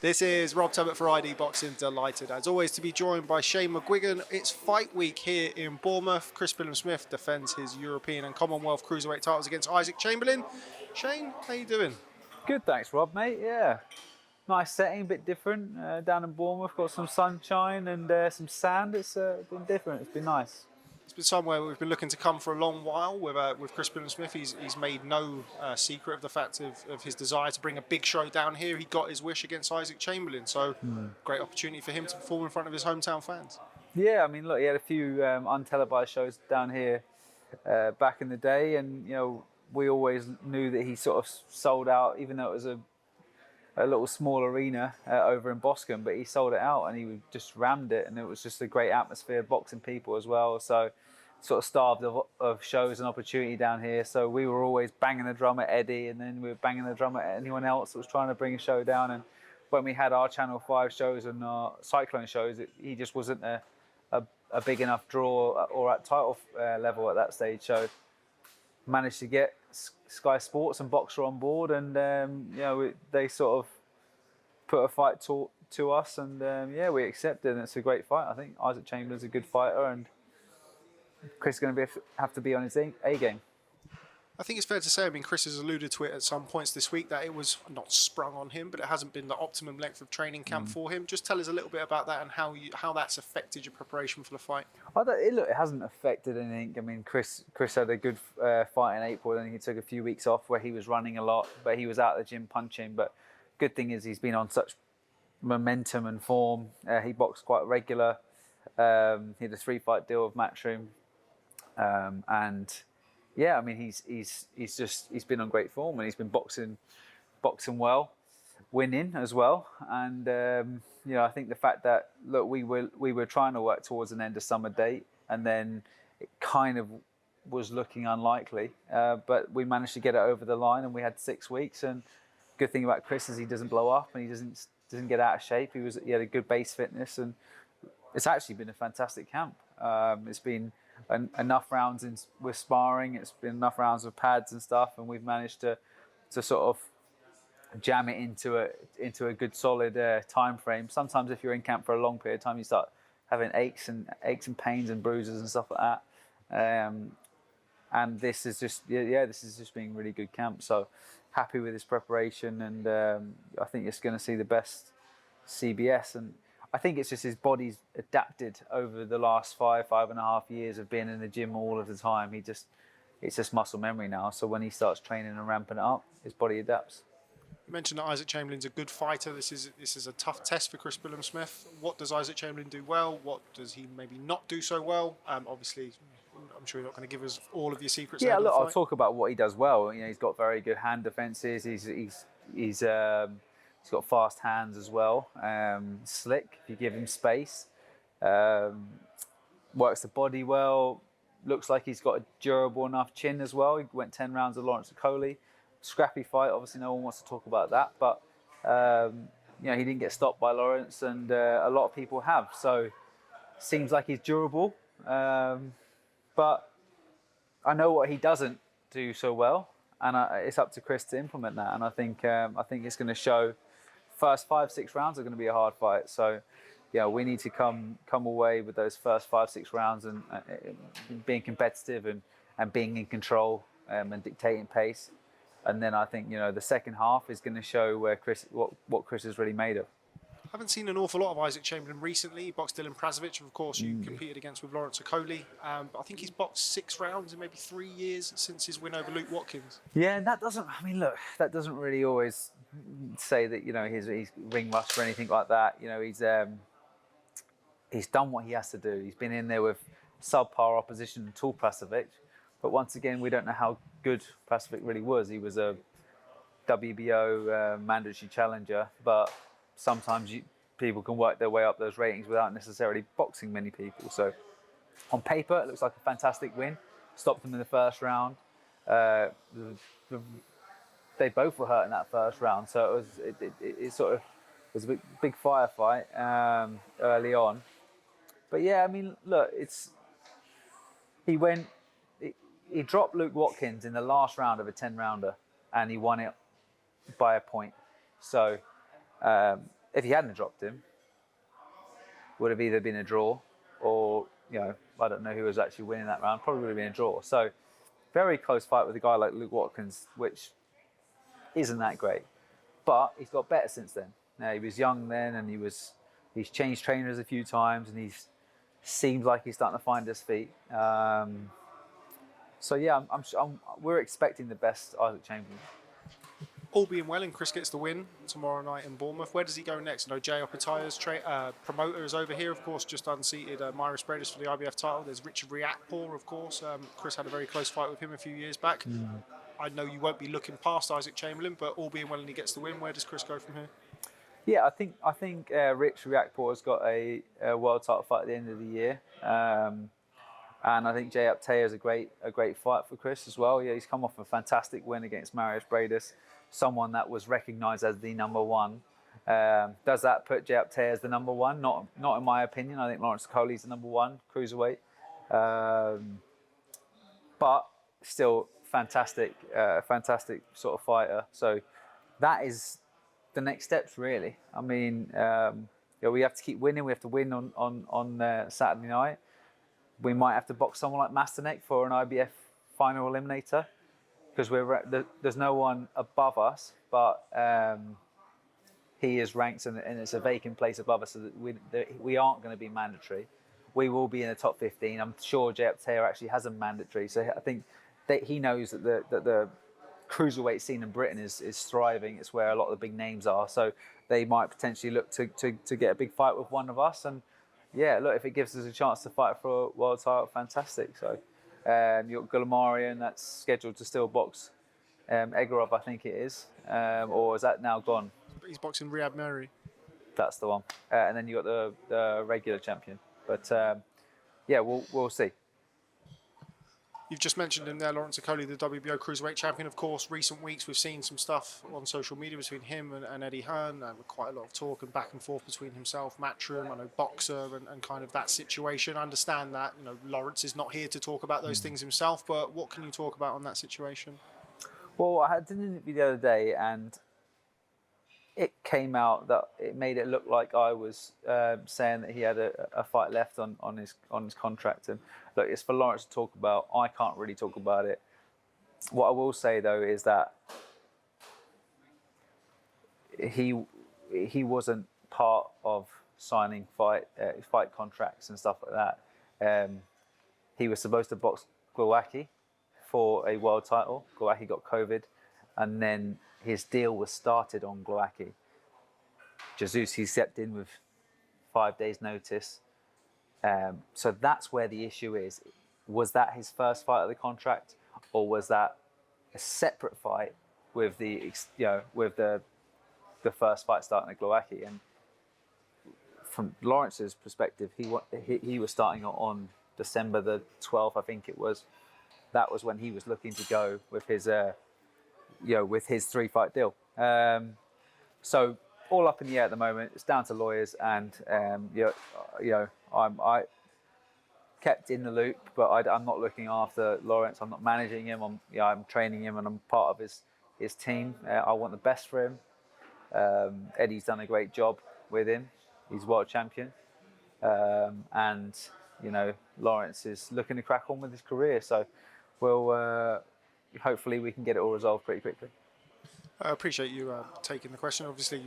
This is Rob Tebbutt for ID Boxing. Delighted, as always, to be joined by Shane McGuigan. It's fight week here in Bournemouth. Chris Billam-Smith defends his European and Commonwealth Cruiserweight titles against Isaac Chamberlain. Shane, how you doing? Good, thanks, Rob, mate. Yeah, nice setting, a bit different. Down in Bournemouth, got some sunshine and some sand. It's been different. It's been nice. It's been somewhere we've been looking to come for a long while with Chris Billam-Smith. He's made no secret of the fact of his desire to bring a big show down here. He got his wish against Isaac Chamberlain, so great opportunity for him to perform in front of his hometown fans. Yeah, I mean, look, he had a few untelevised shows down here back in the day, and we always knew that he sort of sold out, even though it was a little small arena over in Boscombe, but he sold it out and he just rammed it, and it was just a great atmosphere, boxing people as well. So sort of starved of shows and opportunity down here. So we were always banging the drum at Eddie, and then we were banging the drum at anyone else that was trying to bring a show down. And when we had our Channel 5 shows and our Cyclone shows, he just wasn't a big enough draw or at title level at that stage. So managed to get Sky Sports and Boxer on board, and they sort of put a fight to us, and we accepted, and it's a great fight. I think Isaac Chamberlain's a good fighter, and Chris is going to have to be on his A game. I think it's fair to say, I mean, Chris has alluded to it at some points this week, that it was not sprung on him, but it hasn't been the optimum length of training camp for him. Just tell us a little bit about that and how that's affected your preparation for the fight. It hasn't affected anything. I mean, Chris had a good fight in April, and he took a few weeks off where he was running a lot, but he was out of the gym punching. But good thing is he's been on such momentum and form. He boxed quite regular. He had a 3-fight deal with Matchroom, and yeah, I mean, he's been on great form, and he's been boxing well, winning as well. And I think the fact that, look, we were trying to work towards an end of summer date, and then it kind of was looking unlikely, but we managed to get it over the line, and we had 6 weeks. And good thing about Chris is he doesn't blow up, and he doesn't get out of shape. He had a good base fitness, and it's actually been a fantastic camp. It's been enough rounds with sparring. It's been enough rounds with pads and stuff, and we've managed to sort of jam it into a good solid time frame. Sometimes if you're in camp for a long period of time, you start having aches and pains and bruises and stuff like that. And this is just being a really good camp. So happy with his preparation, and I think it's going to see the best CBS. And I think it's just his body's adapted over the last 5.5 years of being in the gym all of the time. It's just muscle memory now. So when he starts training and ramping it up, his body adapts. You mentioned that Isaac Chamberlain's a good fighter. This is a tough test for Chris Billam-Smith. What does Isaac Chamberlain do well? What does he maybe not do so well? Obviously, I'm sure you're not going to give us all of your secrets. Yeah, look, I'll talk about what he does well. He's got very good hand defences. He's got fast hands as well. Slick if you give him space. Works the body well. Looks like he's got a durable enough chin as well. He went 10 rounds with Lawrence Okolie. Scrappy fight. Obviously, no one wants to talk about that, but he didn't get stopped by Lawrence, and a lot of people have. So seems like he's durable, but I know what he doesn't do so well, and it's up to Chris to implement that. And I think it's going to show. First 5-6 rounds are going to be a hard fight. So we need to come away with those first 5-6 rounds and being competitive and being in control and dictating pace. And then I think the second half is going to show where what Chris is really made of. I haven't seen an awful lot of Isaac Chamberlain recently. He boxed Dillian Prazovic, of course, you competed against with Lawrence Okolie. But I think he's boxed 6 rounds in maybe 3 years since his win over Luke Watkins. Yeah, and that doesn't really always say that he's ring rust or anything like that. He's done what he has to do. He's been in there with subpar opposition to Prazovic, but once again, we don't know how good Prazovic really was. He was a WBO mandatory challenger, but sometimes people can work their way up those ratings without necessarily boxing many people. So on paper, it looks like a fantastic win. Stopped them in the first round. They both were hurt in that first round, so it sort of was a big firefight early on. But yeah, I mean, look, he dropped Luke Watkins in the last round of a 10-rounder, and he won it by a point. So if he hadn't dropped him, would have either been a draw or, I don't know who was actually winning that round. Probably would have been a draw. So very close fight with a guy like Luke Watkins, which isn't that great. But he's got better since then. Now, he was young then, and he's changed trainers a few times, and he's seems like he's starting to find his feet. So yeah, we're expecting the best Isaac Chamberlain. All being well, and Chris gets the win tomorrow night in Bournemouth. Where does he go next? I know Jay Opetaya's promoter is over here, of course, just unseated Myris Bradis for the IBF title. There's Richard Riakporhe, of course. Chris had a very close fight with him a few years back. I know you won't be looking past Isaac Chamberlain, but all being well and he gets the win, where does Chris go from here? Yeah, I think Rich Riakporhe has got a world title fight at the end of the year. And I think Jay Opetaya is a great fight for Chris as well. Yeah, he's come off a fantastic win against Myris Bradis, someone that was recognised as the number one. Does that put Jay Opetaya as the number one? Not in my opinion. I think Lawrence Okolie is the number one cruiserweight. But still fantastic sort of fighter. So that is the next steps really. I mean, we have to keep winning. We have to win on Saturday night. We might have to box someone like Masterneck for an IBF final eliminator, because there's no one above us, but he is ranked and it's a vacant place above us, so that we aren't going to be mandatory. We will be in the top 15. I'm sure Jay Opetaya actually has a mandatory, so I think that he knows that the cruiserweight scene in Britain is thriving. It's where a lot of the big names are, so they might potentially look to get a big fight with one of us. And yeah, look, if it gives us a chance to fight for a world title, fantastic. So you've got Gulamarian that's scheduled to still box Egorov, I think it is, or is that now gone? He's boxing Riyad Mehri. That's the one. And then you got the regular champion. But yeah, we'll see. You've just mentioned him there, Lawrence Okolie, the WBO Cruiserweight Champion. Of course, recent weeks we've seen some stuff on social media between him and Eddie Hearn, and quite a lot of talk and back and forth between himself, Matchroom, I know Boxer, and kind of that situation. I understand that Lawrence is not here to talk about those things himself, but what can you talk about on that situation? Well, I had an interview the other day, and it came out that it made it look like I was saying that he had a fight left on his contract. And look, it's for Lawrence to talk about. I can't really talk about it. What I will say though is that he wasn't part of signing fight contracts and stuff like that. He was supposed to box Glowacki for a world title. Glowacki got COVID, and then his deal was started on Glowacki. Jesus, he stepped in with 5 days' notice. So that's where the issue is. Was that his first fight of the contract, or was that a separate fight with the first fight starting at Glowacki? And from Lawrence's perspective, he was starting on December the 12th, I think it was. That was when he was looking to go with his with his 3-fight deal. So all up in the air at the moment. It's down to lawyers, and I kept in the loop, but I'm not looking after Lawrence. I'm not managing him. I'm training him, and I'm part of his team. I want the best for him. Eddie's done a great job with him. He's world champion, and Lawrence is looking to crack on with his career. So we'll hopefully we can get it all resolved pretty quickly. I appreciate you taking the question. Obviously,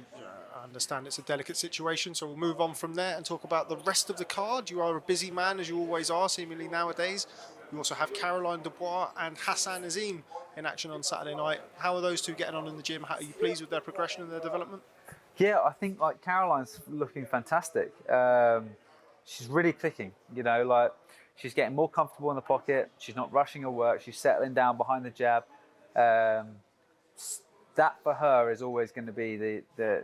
I understand it's a delicate situation, so we'll move on from there and talk about the rest of the card. You are a busy man, as you always are, seemingly nowadays. You also have Caroline Dubois and Hassan Azim in action on Saturday night. How are those two getting on in the gym? Are you pleased with their progression and their development? Yeah, I think Caroline's looking fantastic. She's really clicking, she's getting more comfortable in the pocket. She's not rushing her work. She's settling down behind the jab. That for her is always going to be the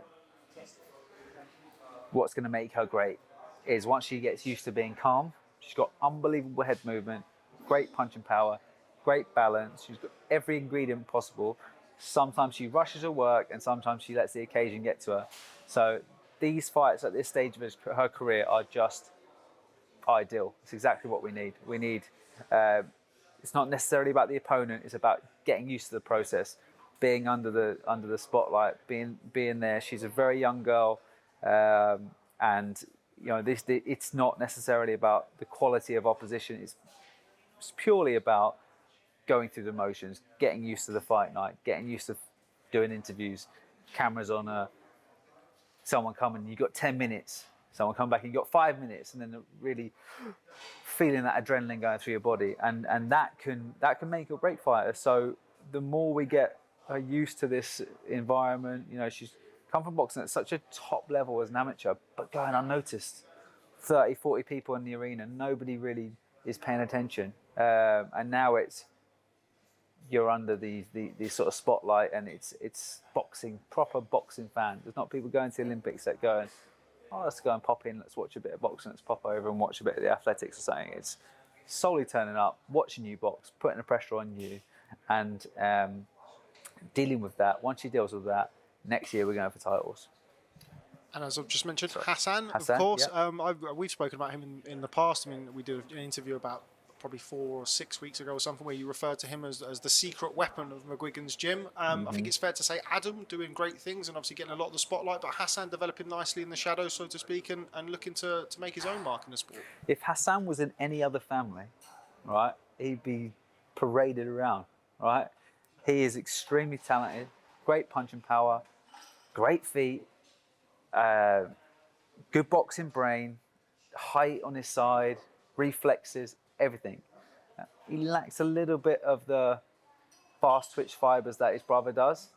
what's going to make her great. Is once she gets used to being calm. She's got unbelievable head movement, great punching power, great balance. She's got every ingredient possible. Sometimes she rushes her work, and sometimes she lets the occasion get to her. So these fights at this stage of her career are just ideal. It's exactly what we need. We need. It's not necessarily about the opponent. It's about getting used to the process, being under the spotlight, being there. She's a very young girl. And it's not necessarily about the quality of opposition. It's purely about going through the motions, getting used to the fight night, getting used to doing interviews, cameras on, someone coming, you've got 10 minutes, someone come back, you've got 5 minutes, and then really feeling that adrenaline going through your body, and that can make or break fighters. So the more we get used to this environment, she's come from boxing at such a top level as an amateur, but going unnoticed, 30, 40 people in the arena, nobody really is paying attention, and now you're under the sort of spotlight, and it's boxing, proper boxing fans. There's not people going to the Olympics that going, oh, let's go and pop in, let's watch a bit of boxing, let's pop over and watch a bit of the athletics or something. It's solely turning up, watching you box, putting the pressure on you, and dealing with that. Once she deals with that, next year we're going for titles. And as I've just mentioned, Hassan, of Hassan, course. yeah. We've spoken about him in the past. I mean, we did an interview about probably 4 or 6 weeks ago or something, where you referred to him as the secret weapon of McGuigan's gym. I think it's fair to say Adam doing great things and obviously getting a lot of the spotlight, but Hassan developing nicely in the shadows, so to speak, and looking to make his own mark in the sport. If Hassan was in any other family, right, he'd be paraded around, right? He is extremely talented, great punching power, great feet, good boxing brain, height on his side, reflexes, everything. He lacks a little bit of the fast twitch fibers that his brother does,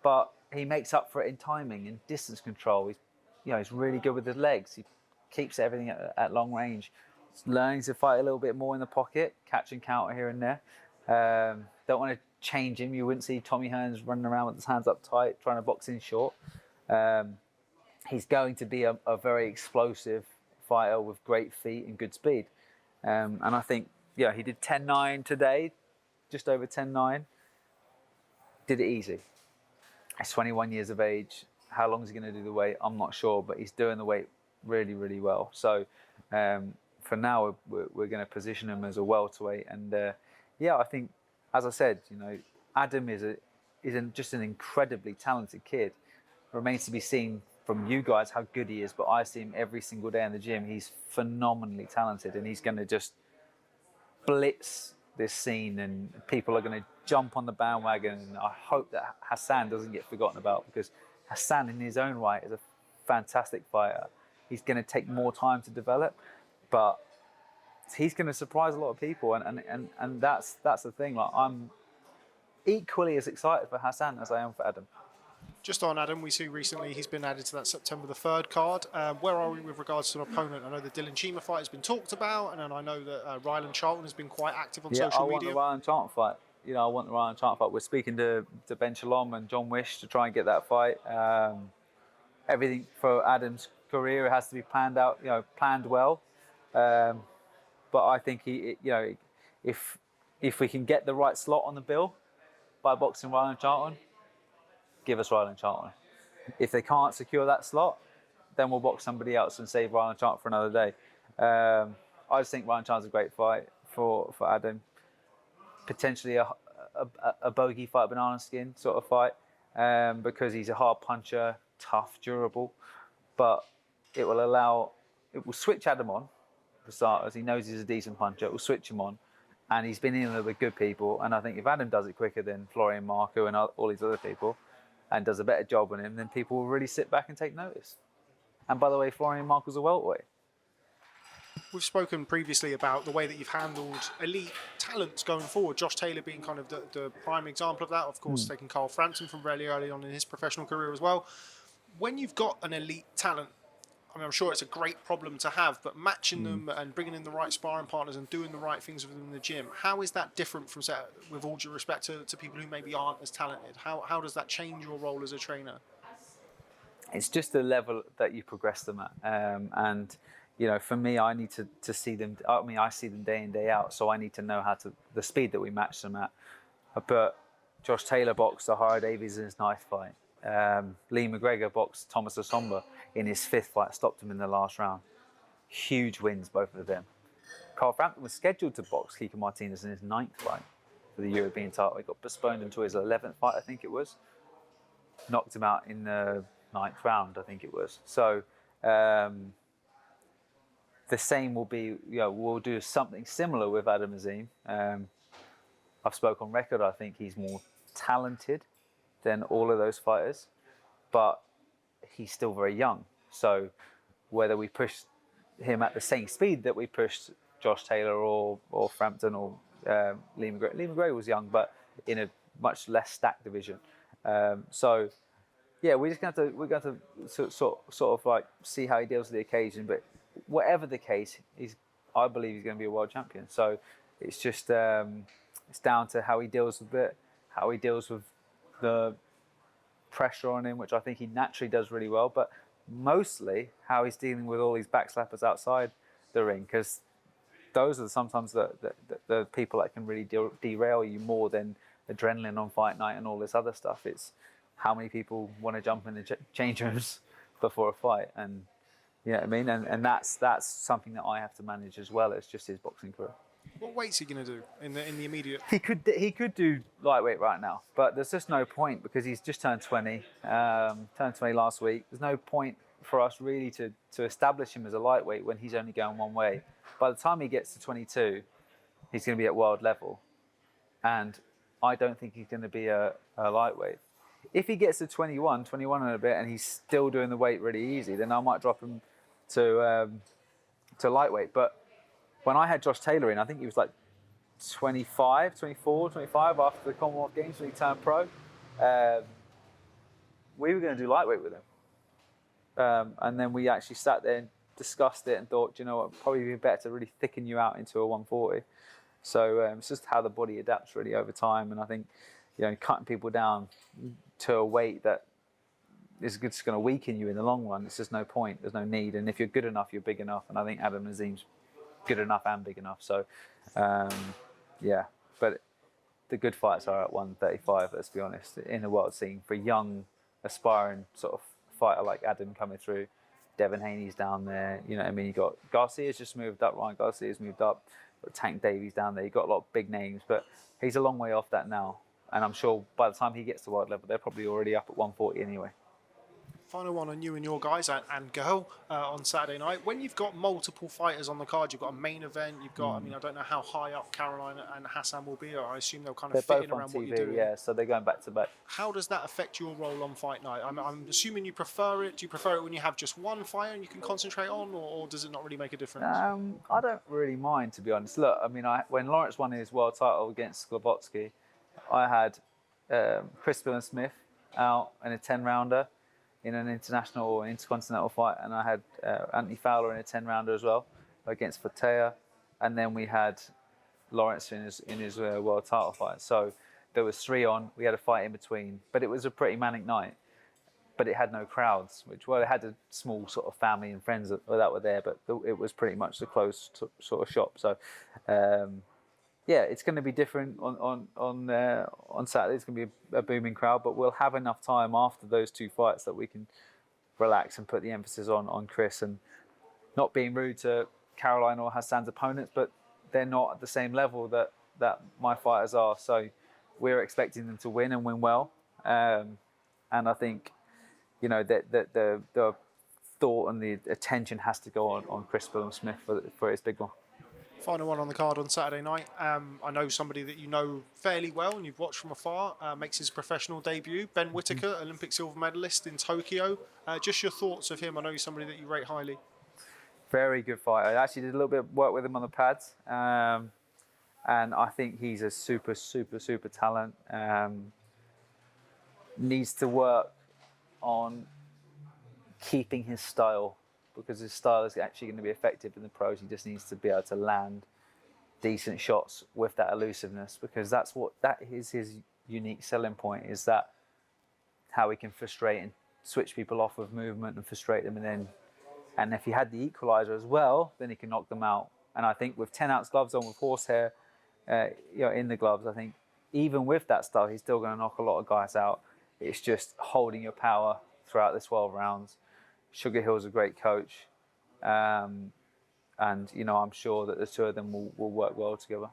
but he makes up for it in timing and distance control. He's really good with his legs. He keeps everything at long range. He's learning to fight a little bit more in the pocket, catch and counter here and there. Don't want to change him. You wouldn't see Tommy Hearns running around with his hands up tight, trying to box in short. He's going to be a very explosive fighter with great feet and good speed. And I think, he did 10-9 today, just over 10-9. Did it easy. He's 21 years of age. How long is he going to do the weight? I'm not sure, but he's doing the weight really, really well. So for now, we're going to position him as a welterweight. And I think, as I said, Adam is just an incredibly talented kid. Remains to be seen from you guys how good he is, but I see him every single day in the gym. He's phenomenally talented, and he's going to just blitz this scene, and people are going to jump on the bandwagon. And I hope that Hassan doesn't get forgotten about, because Hassan in his own right is a fantastic fighter. He's going to take more time to develop, but he's going to surprise a lot of people, and that's the thing. Like, I'm equally as excited for Hassan as I am for Adam. Just on Adam, we see recently he's been added to that September the 3rd card. Where are we with regards to an opponent? I know the Dillian Chima fight has been talked about, and then I know that Ryland Charlton has been quite active on social media. I want the Ryland Charlton fight. I want the Ryland Charlton fight. We're speaking to Ben Shalom and John Wish to try and get that fight. Everything for Adam's career has to be planned out, planned well. But I think if we can get the right slot on the bill by boxing Ryland Charlton, give us Ryland Charlton. If they can't secure that slot, then we'll box somebody else and save Ryland Charlton for another day. I just think Ryland Charlton's a great fight for Adam. Potentially a bogey fight, banana skin sort of fight, because he's a hard puncher, tough, durable. But it will switch Adam on, for starters. He knows he's a decent puncher. It will switch him on. And he's been in there with good people. And I think if Adam does it quicker than Florian Marco and all these other people, and does a better job on him, then people will really sit back and take notice. And by the way, Florian Marco's a welterweight. We've spoken previously about the way that you've handled elite talents going forward. Josh Taylor being kind of the prime example of that. Of course, taking Carl Frampton from really early on in his professional career as well. When you've got an elite talent, I mean, I'm sure it's a great problem to have, but matching them and bringing in the right sparring partners and doing the right things with them in the gym, how is that different from, say, with all due respect to people who maybe aren't as talented? How does that change your role as a trainer? It's just the level that you progress them at. And, for me, I need to see them. I mean, I see them day in, day out, so I need to know the speed that we match them at. But Josh Taylor boxed Zahara Davies in his 9th fight. Lee McGregor boxed Thomas Asomba in his 5th fight, stopped him in the last round. Huge wins, both of them. Carl Frampton was scheduled to box Kiko Martinez in his 9th fight for the European title. He got postponed until his 11th fight, I think it was. Knocked him out in the 9th round, I think it was. So The same will be, we'll do something similar with Hassan Azim. I've spoke on record, I think he's more talented than all of those fighters, but he's still very young. So whether we push him at the same speed that we pushed Josh Taylor or Frampton or Lee McGregor. Lee McGregor was young, but in a much less stacked division. So yeah, we're going to sort of like see how he deals with the occasion. But whatever the case, I believe he's going to be a world champion. So it's just it's down to how he deals with it, how he deals with the pressure on him, which I think he naturally does really well, but mostly how he's dealing with all these backslappers outside the ring, because those are sometimes the people that can really derail you more than adrenaline on fight night and all this other stuff. It's how many people want to jump in the change rooms before a fight, and you know what I mean, and that's something that I have to manage as well as just his boxing career. What weight's he going to do in the immediate? He could do lightweight right now, but there's just no point because he's just turned 20. Turned 20 last week. There's no point for us really to establish him as a lightweight when he's only going one way. By the time he gets to 22, he's going to be at world level, and I don't think he's going to be a lightweight. If he gets to 21 and a bit, and he's still doing the weight really easy, then I might drop him to lightweight. But when I had Josh Taylor in, I think he was like 24, 25 after the Commonwealth Games when he turned pro. We were going to do lightweight with him. And then we actually sat there and discussed it and thought, you know what, probably be better to really thicken you out into a 140. So it's just how the body adapts really over time. And I think, cutting people down to a weight that is just going to weaken you in the long run, it's just no point. There's no need. And if you're good enough, you're big enough. And I think Hassan Azim's good enough and big enough. So, yeah. But the good fights are at 135, let's be honest, in the world scene for a young, aspiring sort of fighter like Adam coming through. Devin Haney's down there. You know what I mean? You got Garcia's just moved up. Ryan Garcia's moved up. Got Tank Davies down there. You got a lot of big names, but he's a long way off that now. And I'm sure by the time he gets to world level, they're probably already up at 140 anyway. Final one on you and your guys and girl on Saturday night. When you've got multiple fighters on the card, you've got a main event, you've got, I don't know how high up Caroline and Hassan will be, or I assume they'll kind of fit in around what you're doing. Yeah, so they're going back to back. How does that affect your role on fight night? I'm assuming you prefer it. Do you prefer it when you have just one fighter and you can concentrate on, or does it not really make a difference? I don't really mind, to be honest. Look, when Lawrence won his world title against Globotsky, I had Chris Billam-Smith out in a 10-rounder. In an international or intercontinental fight, and I had Anthony Fowler in a 10-rounder as well against Whittaker, and then we had Lawrence in his world title fight. So there was 3 on. We had a fight in between, but it was a pretty manic night. But it had no crowds, it had a small sort of family and friends that were there, but it was pretty much a closed sort of shop. So yeah, it's going to be different on Saturday. It's going to be a booming crowd, but we'll have enough time after those 2 fights that we can relax and put the emphasis on Chris, and not being rude to Caroline or Hassan's opponents, but they're not at the same level that my fighters are. So we're expecting them to win and win well, and I think that the thought and the attention has to go on Chris Billam-Smith for his big one. Final one on the card on Saturday night. I know somebody that you know fairly well and you've watched from afar, makes his professional debut. Ben Whittaker, Olympic silver medalist in Tokyo. Just your thoughts of him. I know he's somebody that you rate highly. Very good fighter. I actually did a little bit of work with him on the pads. And I think he's a super, super, super talent. Needs to work on keeping his style, because his style is actually going to be effective in the pros. He just needs to be able to land decent shots with that elusiveness, because that is his unique selling point, is that how he can frustrate and switch people off with movement and frustrate them, and if he had the equalizer as well, then he can knock them out. And I think with 10-ounce gloves on, with horsehair in the gloves, I think even with that style, he's still going to knock a lot of guys out. It's just holding your power throughout the 12 rounds. Sugar Hill's a great coach, and I'm sure that the 2 of them will work well together.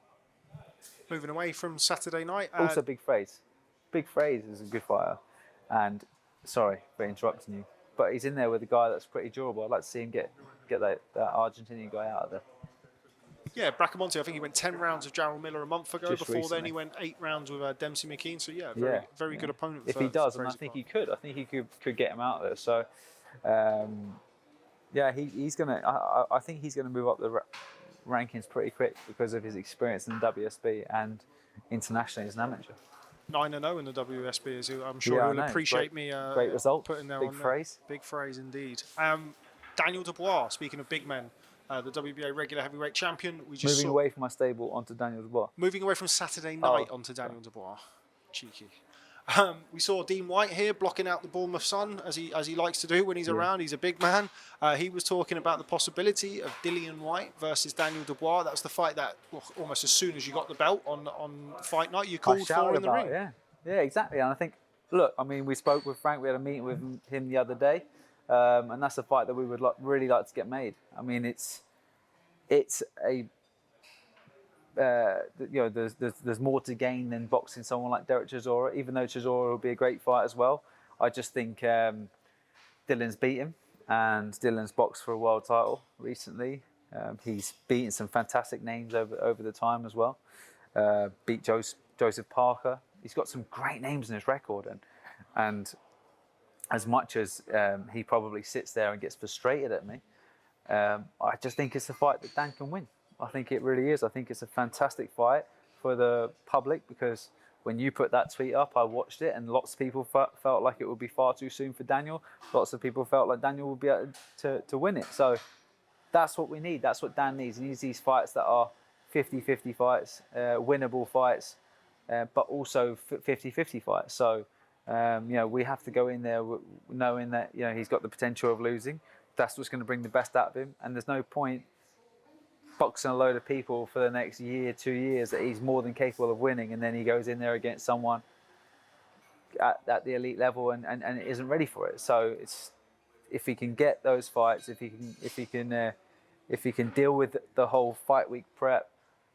Moving away from Saturday night. Also, Big Frazer. Big Frazer is a good fighter, and sorry for interrupting you, but he's in there with a guy that's pretty durable. I'd like to see him get that Argentinian guy out of there. Yeah, Bracamonte, I think he went 10 rounds with Jarrell Miller a month ago. Just Before recently. then, he went 8 rounds with Dempsey McKean. So, yeah, very good opponent If for he does, for and I Frazer think Clarke. he could. I think he could get him out there. So, he's going to... I think he's going to move up the rankings pretty quick because of his experience in the WSB and internationally as an amateur. 9-0 in the WSB, as I'm sure Yeah, I he'll know. appreciate me Great result. putting there Big on phrase. There. Big phrase indeed. Daniel Dubois, speaking of big men, the WBA regular heavyweight champion. We just Moving away from my stable onto Daniel Dubois. Moving away from Saturday night onto Daniel Dubois. Cheeky. We saw Dean Whyte here blocking out the Bournemouth Sun as he likes to do when he's around. He's a big man. He was talking about the possibility of Dillian Whyte versus Daniel Dubois. That was the fight that almost as soon as you got the belt on fight night you called for in the ring. Yeah, exactly. And I think, look, I mean, we spoke with Frank. We had a meeting with him the other day, and that's a fight that we would really like to get made. I mean, it's a there's more to gain than boxing someone like Derek Chisora, even though Chisora will be a great fight as well. I just think Dillian's beat him, and Dillian's boxed for a world title recently. He's beaten some fantastic names over the time as well. Beat Joseph Parker. He's got some great names in his record, and as much as he probably sits there and gets frustrated at me, I just think it's a fight that Dan can win. I think it really is. I think it's a fantastic fight for the public because when you put that tweet up, I watched it and lots of people felt like it would be far too soon for Daniel. Lots of people felt like Daniel would be able to win it. So that's what we need. That's what Dan needs. He needs these fights that are 50-50 fights, winnable fights, but also 50-50 fights. So, we have to go in there knowing that, he's got the potential of losing. That's what's going to bring the best out of him. And there's no point boxing a load of people for the next year, 2 years that he's more than capable of winning, and then he goes in there against someone at the elite level and isn't ready for it. So if he can get those fights, if he can deal with the whole fight week prep,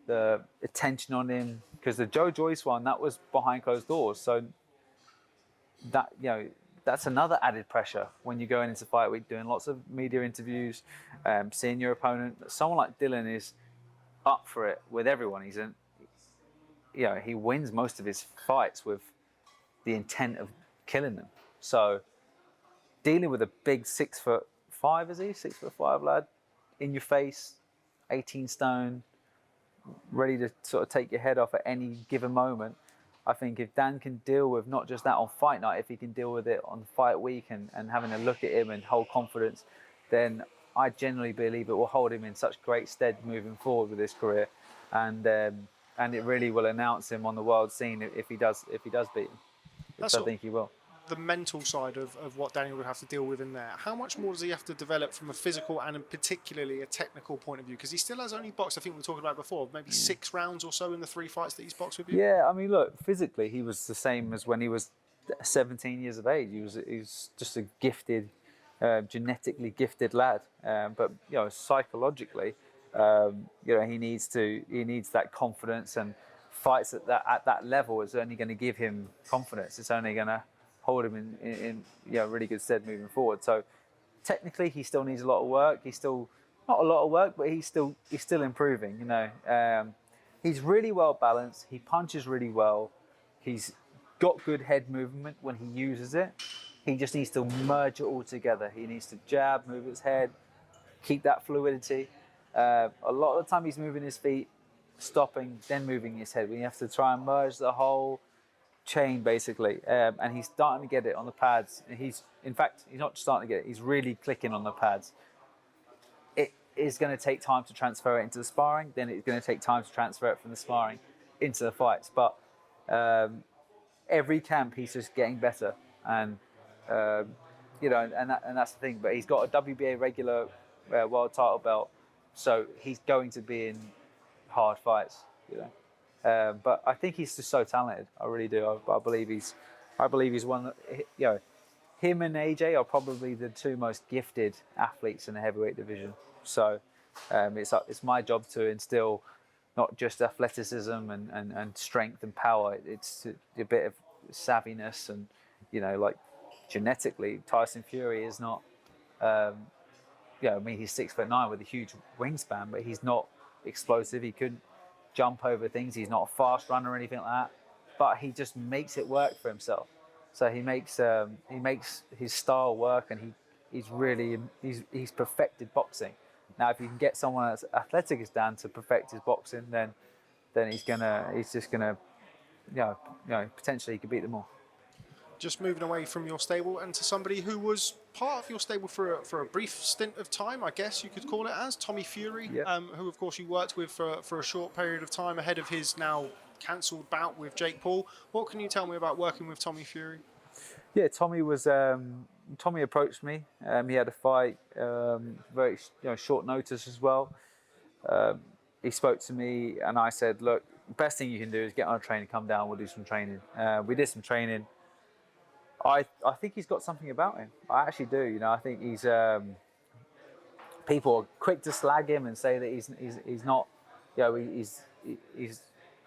the attention on him, because the Joe Joyce one, that was behind closed doors. So that that's another added pressure when you're going into fight week, doing lots of media interviews, seeing your opponent. Someone like Dillian is up for it with everyone. He wins most of his fights with the intent of killing them. So dealing with a big 6'5", is he? 6'5" lad, in your face, 18 stone, ready to sort of take your head off at any given moment. I think if Dan can deal with not just that on fight night, if he can deal with it on fight week and having a look at him and hold confidence, then I generally believe it will hold him in such great stead moving forward with his career, and it really will announce him on the world scene if he does beat him, which I think he will. The mental side of what Daniel would have to deal with in there. How much more does he have to develop from a physical and particularly a technical point of view? Because he still has only boxed, I think we were talking about before, maybe 6 rounds or so in the 3 fights that he's boxed with you. Yeah, I mean, look, physically he was the same as when he was 17 years of age. He was just a gifted, genetically gifted lad. But psychologically, he needs that confidence, and fights at that level is only going to give him confidence. It's only going to hold him in really good stead moving forward. So technically he still needs a lot of work. He's still not a lot of work, but he's still improving. He's really well balanced. He punches really well. He's got good head movement when he uses it. He just needs to merge it all together. He needs to jab, move his head, keep that fluidity. A lot of the time he's moving his feet, stopping, then moving his head. We have to try and merge the whole chain basically, and he's starting to get it on the pads. He's not starting to get it, he's really clicking on the pads. It is going to take time to transfer it into the sparring, then it's going to take time to transfer it from the sparring into the fights, but every camp he's just getting better, and and that's the thing. But he's got a WBA regular world title belt, so he's going to be in hard fights, but I think he's just so talented. I really do. I believe he's one that, him and AJ are probably the 2 most gifted athletes in the heavyweight division. So it's my job to instill not just athleticism and strength and power. It's a bit of savviness and genetically, Tyson Fury is not. I mean, he's 6'9" with a huge wingspan, but he's not explosive. He couldn't jump over things. He's not a fast runner or anything like that. But he just makes it work for himself. So he makes his style work, and he's perfected boxing. Now, if you can get someone as athletic as Dan to perfect his boxing, then he's just gonna potentially he could beat them all. Just moving away from your stable and to somebody who was part of your stable for a brief stint of time, I guess you could call it as, Tommy Fury, Yep. Who of course you worked with for a short period of time ahead of his now cancelled bout with Jake Paul. What can you tell me about working with Tommy Fury? Yeah, Tommy approached me. He had a fight, very short notice as well. He spoke to me, and I said, "Look, best thing you can do is get on a train and come down. We'll do some training." We did some training. I think he's got something about him. I actually do. I think he's. People are quick to slag him and say that he's not. He's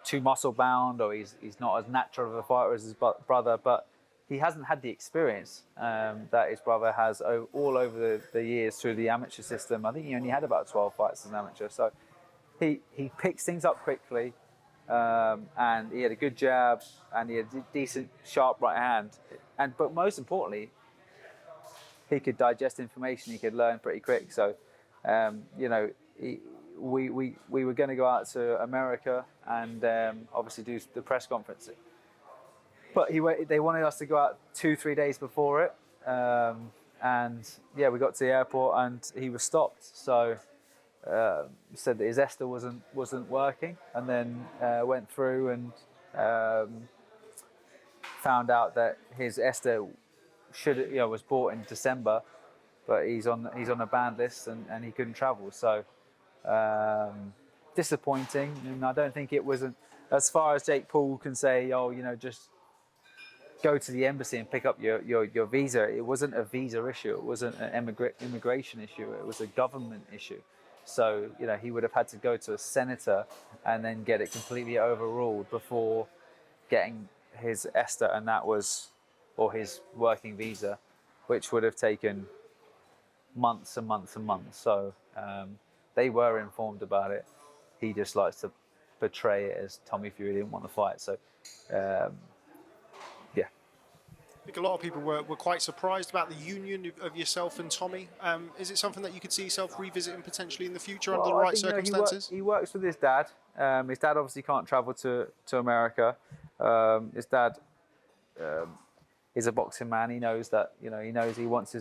too muscle bound, or he's not as natural of a fighter as his brother, but he hasn't had the experience that his brother has all over the years through the amateur system. I think he only had about 12 fights as an amateur, so he picks things up quickly, and he had a good jab, and he had a decent, sharp right hand, but most importantly, he could digest information. He could learn pretty quick. So, we were going to go out to America and obviously do the press conference. But they wanted us to go out 2-3 days before it. And we got to the airport and he was stopped. So said that his Ester wasn't working, and then went through and found out that his Ester was bought in December, but he's on a banned list and he couldn't travel. So disappointing, and I don't think it wasn't as far as Jake Paul can say, just go to the embassy and pick up your visa. It wasn't a visa issue. It wasn't an immigration issue. It was a government issue. So he would have had to go to a senator and then get it completely overruled before getting his Ester, or his working visa, which would have taken months and months and months. So they were informed about it. He just likes to portray it as Tommy Fury didn't want to fight. So, I think a lot of people were quite surprised about the union of yourself and Tommy. Is it something that you could see yourself revisiting potentially in the future under the right circumstances? He works with his dad. His dad obviously can't travel to America. His dad is a boxing man. He knows that. He wants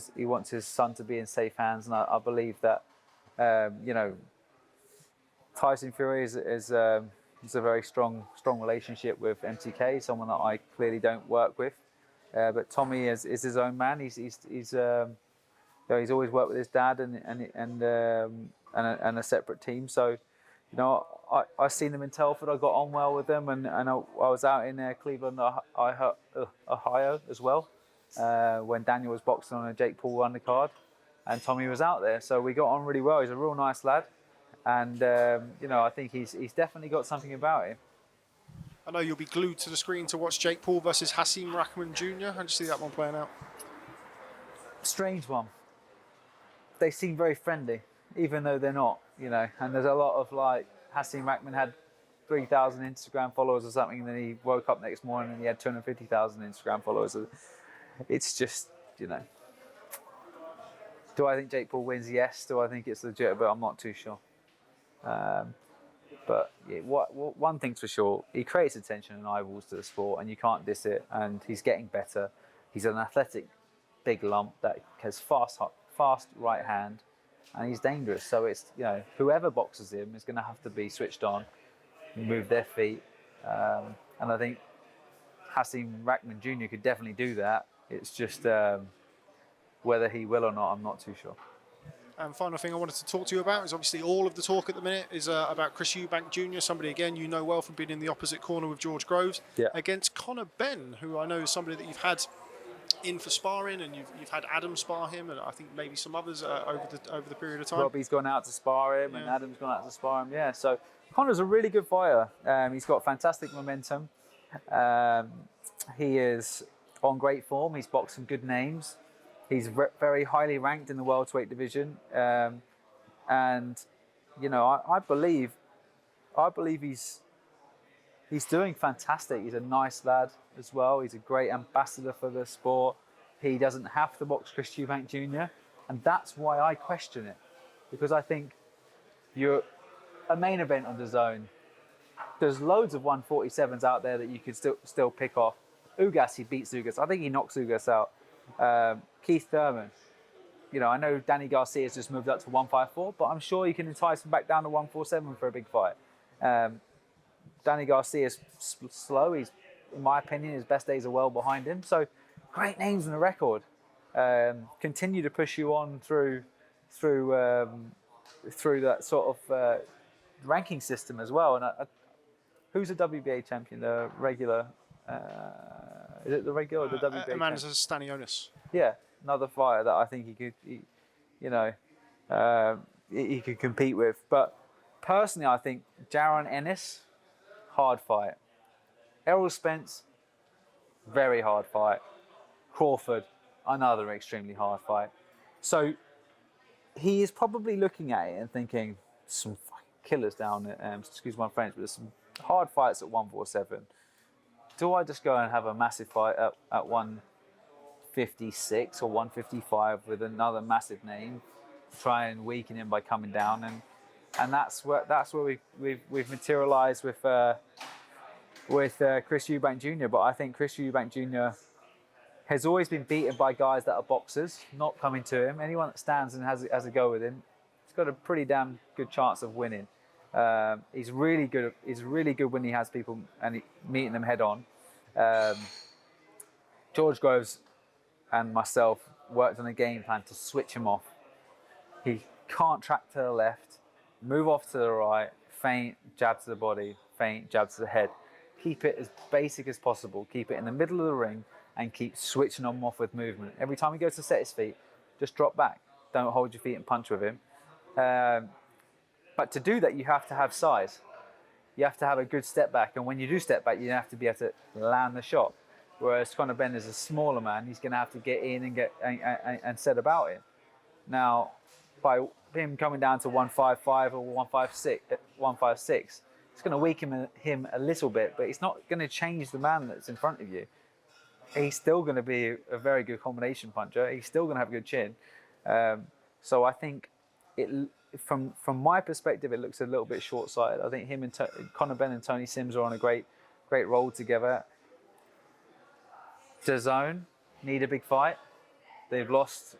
his son to be in safe hands, and I believe that. Tyson Fury is a very strong relationship with MTK, someone that I clearly don't work with. But Tommy is his own man. He's always worked with his dad and a separate team. So, I seen them in Telford. I got on well with them, and I was out in Cleveland, Ohio as well, when Daniel was boxing on a Jake Paul undercard, and Tommy was out there. So we got on really well. He's a real nice lad, and I think he's definitely got something about him. I know you'll be glued to the screen to watch Jake Paul versus Hasim Rahman Jr. How do you see that one playing out? Strange one. They seem very friendly, even though they're not, And there's a lot of Hasim Rahman had 3,000 Instagram followers or something, and then he woke up next morning and he had 250,000 Instagram followers. It's just, Do I think Jake Paul wins? Yes. Do I think it's legit? But I'm not too sure. But one thing's for sure, he creates attention and eyeballs to the sport, and you can't diss it. And he's getting better. He's an athletic, big lump that has fast right hand, and he's dangerous. So it's whoever boxes him is going to have to be switched on, move their feet, and I think Hasim Rahman Jr. could definitely do that. It's just whether he will or not, I'm not too sure. And final thing I wanted to talk to you about is obviously all of the talk at the minute is about Chris Eubank Jr., somebody, again, you know well from being in the opposite corner with George Groves, against Conor Benn, who I know is somebody that you've had in for sparring, and you've had Adam spar him, and I think maybe some others over the period of time. Robbie's gone out to spar him, and Adam's gone out to spar him, So Conor's a really good fighter. He's got fantastic momentum. He is on great form. He's boxed some good names. He's very highly ranked in the welterweight division, and I believe he's doing fantastic. He's a nice lad as well. He's a great ambassador for the sport. He doesn't have to box Chris Eubank Jr. And that's why I question it. Because I think you're a main event on the zone. There's loads of 147s out there that you could still pick off. Ugas, he beats Ugas. I think he knocks Ugas out. Keith Thurman. I know Danny Garcia's just moved up to 154, but I'm sure you can entice him back down to 147 for a big fight. Danny Garcia's slow. He's, in my opinion, his best days are well behind him. So great names in the record. Continue to push you on through that sort of ranking system as well. And who's the WBA champion? The regular? Is it the regular or the WBA champion? Amanda Stanionis. Yeah, another fighter that I think he could compete with. But personally, I think Jaron Ennis, hard fight. Errol Spence, very hard fight. Crawford, another extremely hard fight. So he is probably looking at it and thinking, some fucking killers down there, excuse my French, but there's some hard fights at 147. Do I just go and have a massive fight at 156 or 155 with another massive name, try and weaken him by coming down? And that's where we've materialised with Chris Eubank Jr. But I think Chris Eubank Jr. has always been beaten by guys that are boxers, not coming to him. Anyone that stands and has a go with him, he's got a pretty damn good chance of winning. He's really good. He's really good when he has people and meeting them head on. George Groves and myself worked on a game plan to switch him off. He can't track to the left, move off to the right, feint, jab to the body, feint, jab to the head. Keep it as basic as possible. Keep it in the middle of the ring and keep switching on off with movement. Every time he goes to set his feet, just drop back. Don't hold your feet and punch with him. But to do that, you have to have size. You have to have a good step back. And when you do step back, you have to be able to land the shot. Whereas Conor Benn is a smaller man. He's going to have to get in and set about it. Now, by him coming down to 155 or 156, it's going to weaken him a little bit, but it's not going to change the man that's in front of you. He's still going to be a very good combination puncher. He's still going to have a good chin. So I think from my perspective, it looks a little bit short-sighted. I think him and Conor Benn and Tony Sims are on a great roll together. DAZN need a big fight. They've lost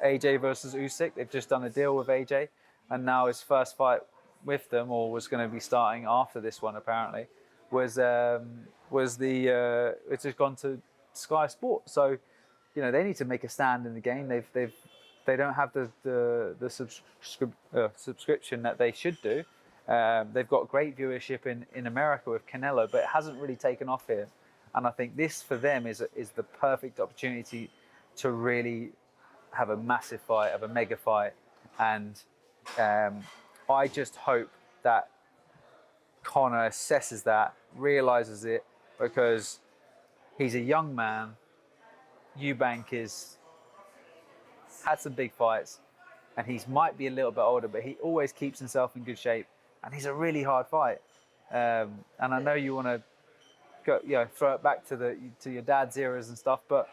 AJ versus Usyk. They've just done a deal with AJ, and now his first fight with them, or was going to be starting after this one apparently, was it's just gone to Sky Sport. So, they need to make a stand in the game. They don't have the subscription that they should do. They've got great viewership in America with Canelo, but it hasn't really taken off here. And I think this for them is the perfect opportunity to really have a massive fight, have a mega fight. And I just hope that Conor assesses that, realises it, because he's a young man. Eubank had some big fights, and he might be a little bit older, but he always keeps himself in good shape, and he's a really hard fight. And I know you want to go, throw it back to your dad's eras and stuff, but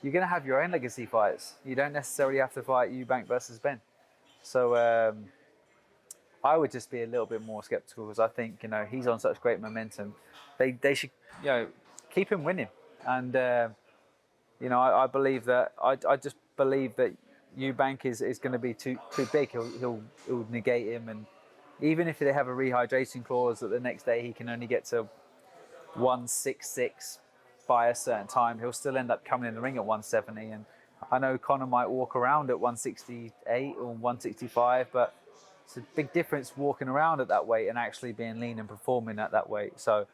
you're going to have your own legacy fights. You don't necessarily have to fight Eubank versus Benn. So I would just be a little bit more skeptical, because I think he's on such great momentum. They should keep him winning, and I believe that I just believe that Eubank is going to be too big. He'll negate him, and even if they have a rehydration clause that the next day he can only get to 166 by a certain time, he'll still end up coming in the ring at 170. And I know Conor might walk around at 168 or 165, but it's a big difference walking around at that weight and actually being lean and performing at that weight. So,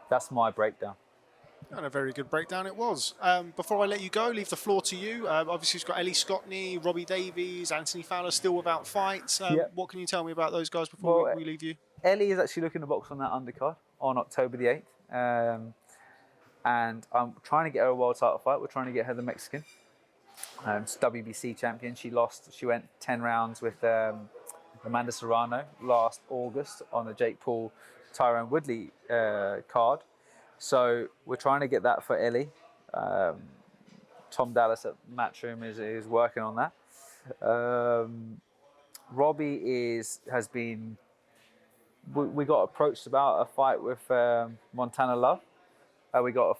that's my breakdown. And a very good breakdown it was. Before I let you go, leave the floor to you. Obviously, you've got Ellie Scotney, Robbie Davies, Anthony Fowler still without fights. What can you tell me about those guys before we leave you? Ellie is actually looking to box on that undercard on October the 8th. and I'm trying to get her a world title fight. We're trying to get her the Mexican. She's WBC champion. She lost. She went 10 rounds with Amanda Serrano last August on the Jake Paul, Tyrone Woodley card. So we're trying to get that for Ellie. Tom Dallas at Matchroom is working on that. Robbie has been. We got approached about a fight with Montana Love. We got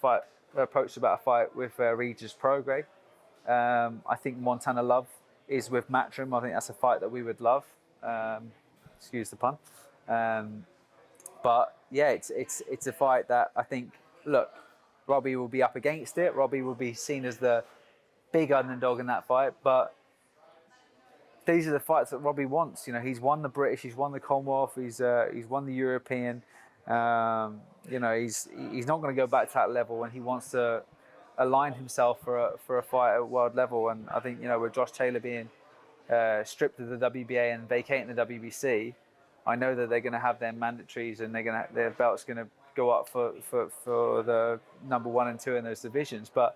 approached about a fight with Regis Prograis. I think Montana Love is with Matchroom. I think that's a fight that we would love. Excuse the pun. But yeah, it's a fight that I think. Look, Robbie will be up against it. Robbie will be seen as the big underdog in that fight. But these are the fights that Robbie wants. You know, he's won the British, he's won the Commonwealth, he's won the European. You know, he's not going to go back to that level, and he wants to align himself for a fight at world level. And I think, you know, with Josh Taylor being stripped of the WBA and vacating the WBC, I know that they're going to have their mandatories and their belt's going to go up for the number 1 and 2 in those divisions. But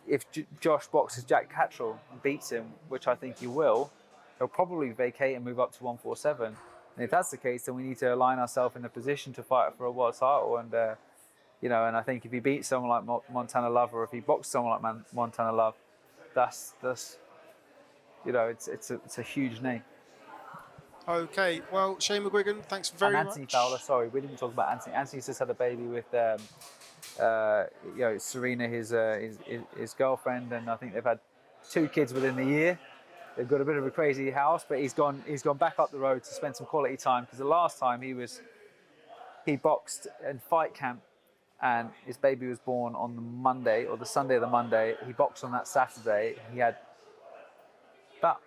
if Josh boxes Jack Cattrall and beats him, which I think he will, he'll probably vacate and move up to 147. And if that's the case, then we need to align ourselves in a position to fight for a world title. And you know, and I think if he beats someone like Montana Love, or if he boxes someone like Montana Love, that's you know, it's a huge name. Okay, well, Shane McGuigan, thanks very much. And Anthony Fowler, sorry, we didn't talk about Anthony. Anthony's just had a baby with, you know, Serena, his girlfriend, and I think they've had 2 kids within the year. They've got a bit of a crazy house, but he's gone back up the road to spend some quality time, because the last time he boxed in fight camp, and his baby was born on the Monday or the Sunday of the Monday. He boxed on that Saturday. He had about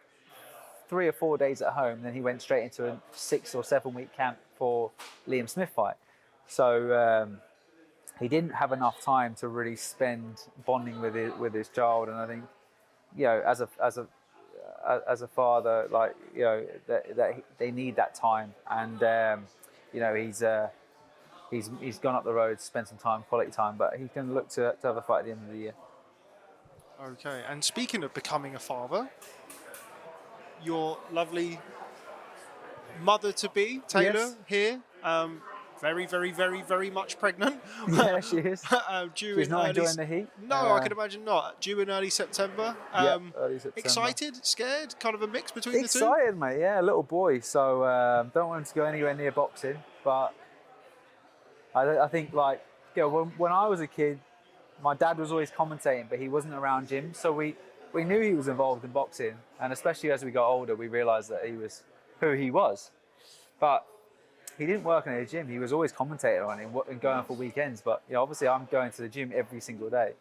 3 or 4 days at home, then he went straight into a 6 or 7 week camp for Liam-Smith fight. So he didn't have enough time to really spend bonding with his child. And I think, you know, as a father, like, you know, that they need that time. And you know, he's gone up the road to spend some time, quality time, but he can look to have a fight at the end of the year. Okay, and speaking of becoming a father, your lovely mother-to-be, Taylor, Yes. here, very, very, very, very much pregnant. Yeah, she is. Due She's in not early enjoying the heat. No, I can imagine not. Due in early September. Early September. Excited, scared, kind of a mix between the two? Excited, mate. Yeah, a little boy. So don't want him to go anywhere near boxing. But I think, like, you know, when I was a kid, my dad was always commentating, but he wasn't around gyms. So we knew he was involved in boxing. And especially as we got older, we realised that he was who he was. But he didn't work in a gym. He was always commentating on it and going for weekends. But, you know, obviously I'm going to the gym every single day.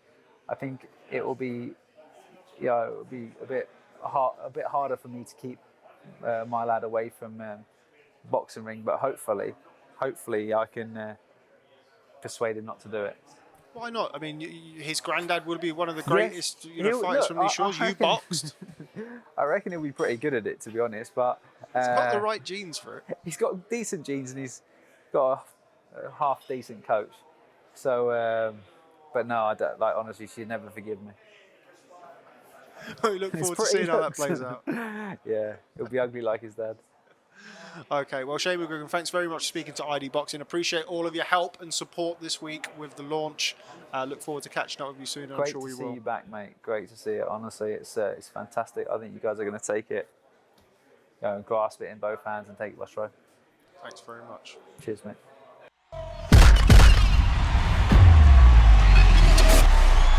I think it will be, you know, it will be a bit harder for me to keep my lad away from boxing ring. But hopefully I can persuade him not to do it. Why not? I mean, his granddad would be one of the greatest, you know, fighters from these shores. You boxed. I reckon he'll be pretty good at it, to be honest. But he's got the right genes for it. He's got decent genes, and he's got a half decent coach. So, but no, I don't, like, honestly, she'd never forgive me. We look forward to seeing how that plays out. Yeah, he'll be ugly like his dad. Okay, well, Shane McGuigan, thanks very much for speaking to ID Boxing. Appreciate all of your help and support this week with the launch. Look forward to catching up with you soon. I'm sure we will. Great to see you back, mate. Great to see it. Honestly, it's fantastic. I think you guys are going to take it, you know, grasp it in both hands and take it by stride. Thanks very much. Cheers, mate.